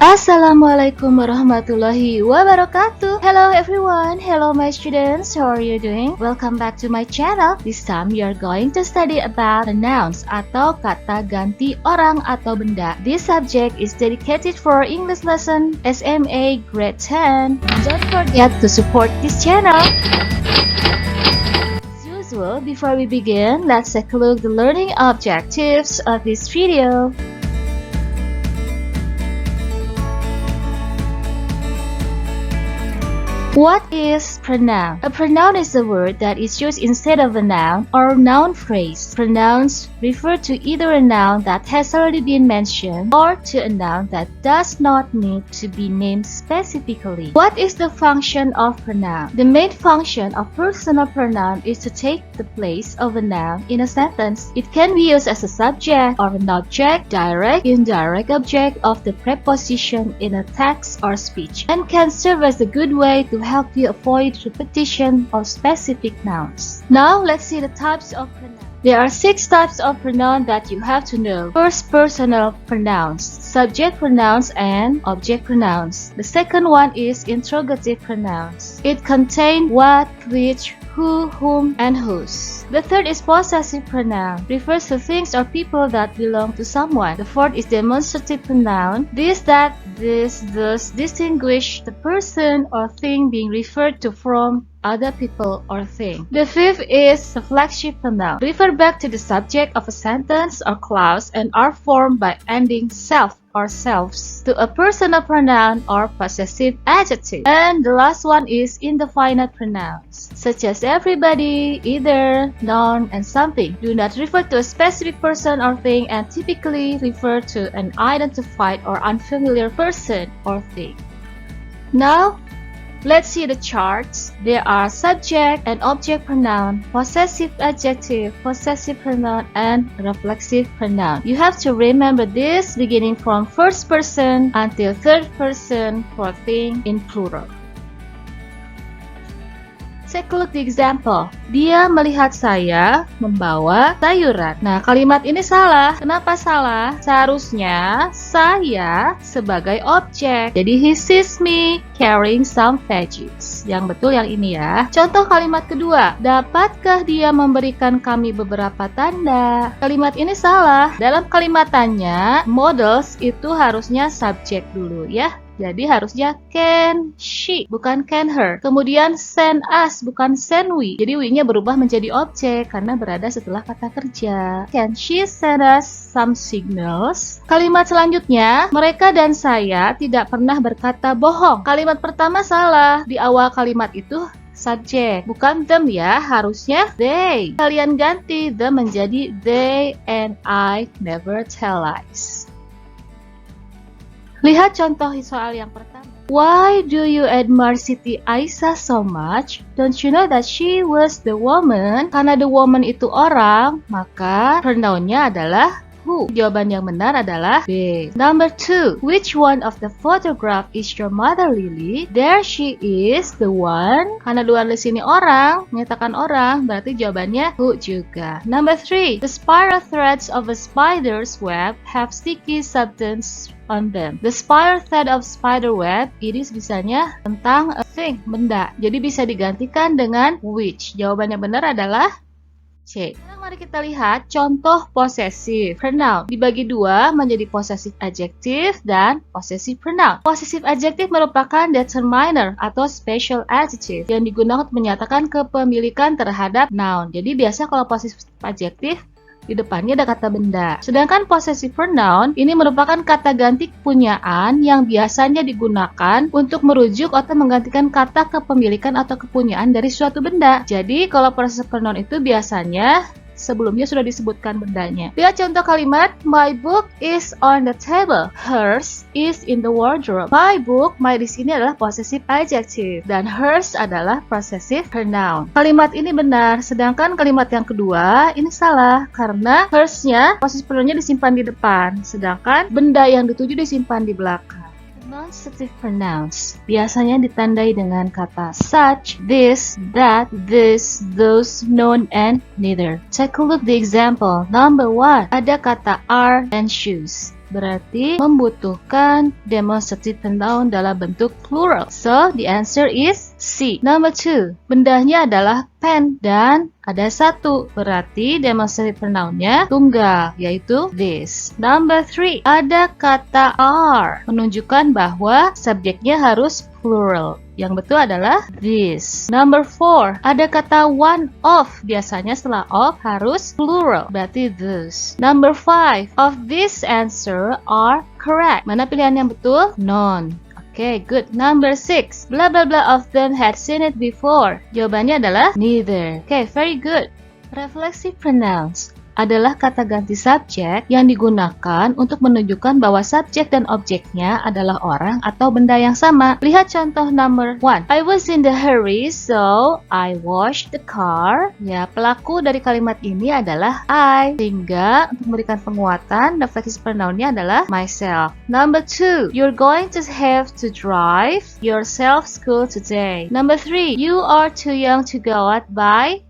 Assalamualaikum warahmatullahi wabarakatuh. Hello everyone, hello my students, how are you doing? Welcome back to my channel. This time we are going to study about pronouns atau kata ganti orang atau benda. This subject is dedicated for English lesson SMA grade 10. Don't forget to support this channel. As usual, before we begin, let's take a look at the learning objectives of this video. What is pronoun? A pronoun is a word that is used instead of a noun or noun phrase. Pronouns refer to either a noun that has already been mentioned or to a noun that does not need to be named specifically. What is the function of pronoun? The main function of personal pronoun is to take the place of a noun in a sentence. It can be used as a subject or an object, direct, indirect object of the preposition in a text or speech, and can serve as a good way to help you avoid repetition of specific nouns. Now, let's see the types of pronouns. There are 6 types of pronouns that you have to know. First, personal pronouns, subject pronouns, and object pronouns. The second one is interrogative pronouns. It contains what, which, who, whom, and whose. The third is possessive pronoun, refers to things or people that belong to someone. The fourth is demonstrative pronoun, this, that, this, thus distinguish the person or thing being referred to from other people or thing. The fifth is reflexive pronoun, refer back to the subject of a sentence or clause and are formed by ending self or selves to a personal pronoun or possessive adjective. And the last one is indefinite pronouns, such as everybody, either, none, and something. Do not refer to a specific person or thing and typically refer to an identified or unfamiliar person or thing. Now, let's see the charts. There are subject and object pronoun, possessive adjective, possessive pronoun, and reflexive pronoun. You have to remember this beginning from first person until third person for thing in plural. Take a look the example. Dia melihat saya membawa sayuran. Nah, kalimat ini salah. Kenapa salah? Seharusnya saya sebagai objek. Jadi he sees me carrying some veggies. Yang betul yang ini ya. Contoh kalimat kedua. Dapatkah dia memberikan kami beberapa tanda? Kalimat ini salah. Dalam kalimat tanya, models itu harusnya subjek dulu ya. Jadi harusnya can she, bukan can her. Kemudian send us, bukan send we. Jadi we-nya berubah menjadi objek karena berada setelah kata kerja. Can she send us some signals? Kalimat selanjutnya, mereka dan saya tidak pernah berkata bohong. Kalimat pertama salah. Di awal kalimat itu subjek, bukan them ya, harusnya they. Kalian ganti them menjadi they and I never tell lies. Lihat contoh soal yang pertama. Why do you admire Siti Aisyah so much? Don't you know that she was the woman? Karena the woman itu orang, maka pronounnya adalah who. Jawaban yang benar adalah B. Number 2. Which one of the photograph is your mother, Lily? There she is, the one. Karena dua di sini orang, menyatakan orang, berarti jawabannya who juga. Number 3. The spiral threads of a spider's web have sticky substance on them. The spiral thread of spider web ini bisanya tentang a thing, benda. Jadi bisa digantikan dengan which. Jawaban yang benar adalah C. Sekarang mari kita lihat contoh possessive pronoun. Dibagi dua menjadi possessive adjective dan possessive pronoun. Possessive adjective merupakan determiner atau special adjective yang digunakan untuk menyatakan kepemilikan terhadap noun. Jadi biasa kalau possessive adjective di depannya ada kata benda. Sedangkan possessive pronoun ini merupakan kata ganti kepunyaan yang biasanya digunakan untuk merujuk atau menggantikan kata kepemilikan atau kepunyaan dari suatu benda. Jadi kalau possessive pronoun itu biasanya sebelumnya sudah disebutkan bendanya. Lihat contoh kalimat, my book is on the table, hers is in the wardrobe. My book, my di sini adalah possessive adjective dan hers adalah possessive pronoun. Kalimat ini benar, sedangkan kalimat yang kedua ini salah karena hers-nya possessive pronoun-nya disimpan di depan, sedangkan benda yang dituju disimpan di belakang. Demonstrative pronouns biasanya ditandai dengan kata such, this, that, this, those, none, and neither. Take a look the example. Number 1, ada kata are and shoes. Berarti membutuhkan demonstrative pronoun dalam bentuk plural. So, the answer is C. Number 2, bendanya adalah pen dan ada satu. Berarti demonstrative pronounnya tunggal, yaitu this. Number 3, ada kata are, menunjukkan bahwa subjeknya harus plural. Yang betul adalah this. Number 4, ada kata one of. Biasanya setelah of harus plural, berarti this. Number 5, of this answer are correct. Mana pilihan yang betul? None. Okay, good. Number 6, blah blah blah of them had seen it before. Jawabannya adalah neither. Okay, very good. Reflexive pronouns adalah kata ganti subjek yang digunakan untuk menunjukkan bahwa subjek dan objeknya adalah orang atau benda yang sama. Lihat contoh number 1. I was in the hurry, so I washed the car. Ya, pelaku dari kalimat ini adalah I. Sehingga untuk memberikan penguatan, reflexive pronounnya adalah myself. Number 2. You're going to have to drive yourself school today. Number 3. You are too young to go out by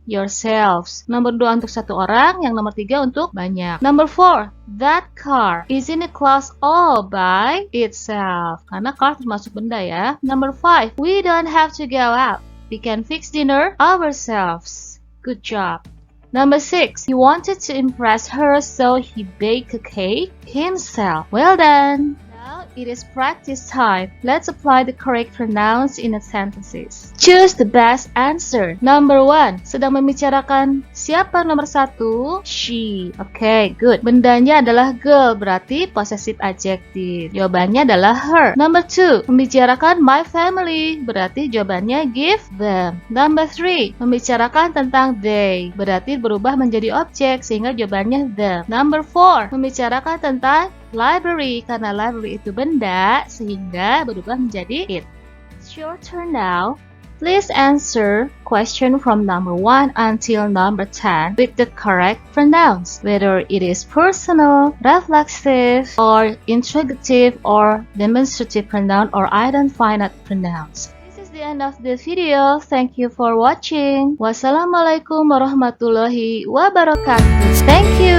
yourselves. Nomor 2 untuk satu orang, yang nomor 3 untuk banyak. Number 4, that car is in a class all by itself. Karena car termasuk benda ya. Number 5, we don't have to go out. We can fix dinner ourselves. Good job. Number 6, he wanted to impress her, so he baked a cake himself. Well done. Now it is practice time. Let's apply the correct pronouns in the sentences. Choose the best answer. Number 1, sedang membicarakan siapa nomor 1? She. Okay, good. Bendanya adalah girl, berarti possessive adjective. Jawabannya adalah her. Number 2, membicarakan my family, berarti jawabannya give them. Number 3, membicarakan tentang they, berarti berubah menjadi objek, sehingga jawabannya them. Number 4, membicarakan tentang library, karena library itu benda, sehingga berubah menjadi it. It's your turn now. Please answer question from number 1 until number 10 with the correct pronouns, whether it is personal, reflexive, or interrogative, or demonstrative pronoun, or indefinite pronouns. This is the end of the video. Thank you for watching. Wassalamualaikum warahmatullahi wabarakatuh. Thank you.